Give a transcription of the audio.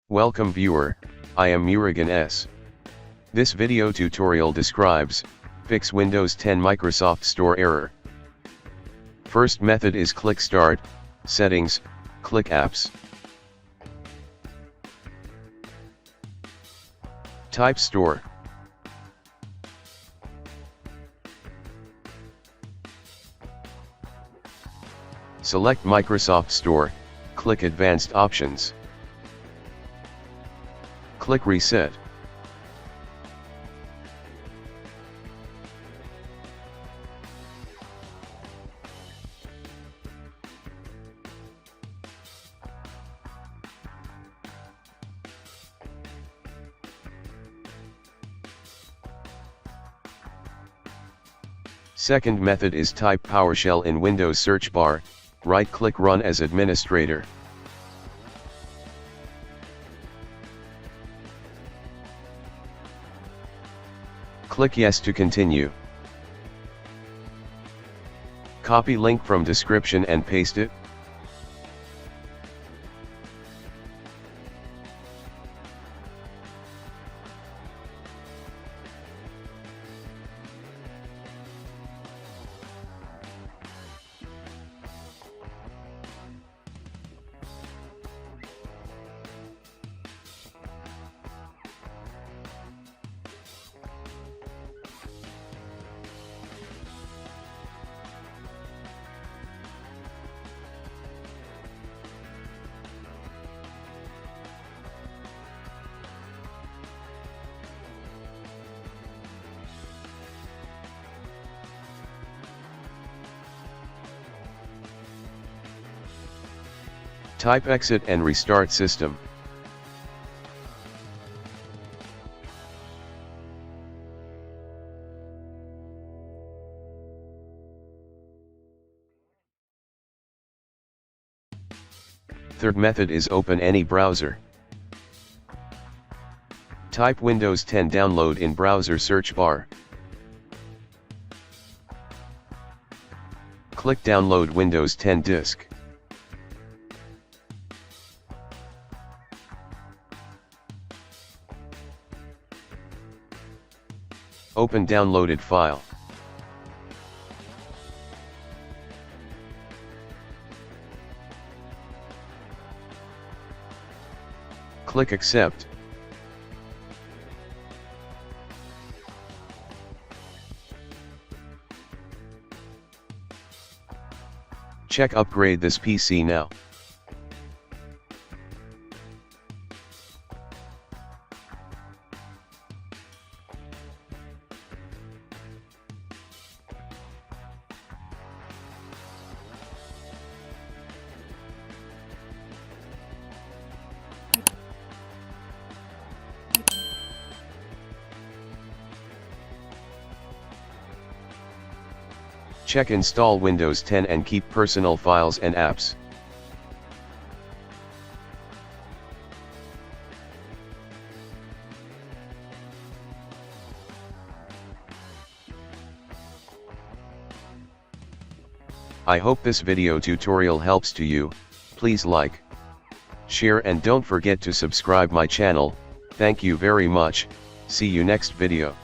Welcome viewer, I am Murugan S. This video tutorial describes, fix Windows 10 Microsoft Store error. First method is click Start, Settings, click Apps. Type Store. Select Microsoft Store, click Advanced Options. Click Reset. Second method is type PowerShell in Windows search bar, right-click Run as administrator. Click Yes to continue. Copy link from description and paste it. Type exit and restart system. Third method is open any browser. Type Windows 10 download in browser search bar. Click Download Windows 10 disk. Open downloaded file. Click Accept. Check Upgrade this PC now. Check Install Windows 10 and keep personal files and apps. I hope this video tutorial helps to you. Please like, share and don't forget to subscribe my channel. Thank you very much. See you next video.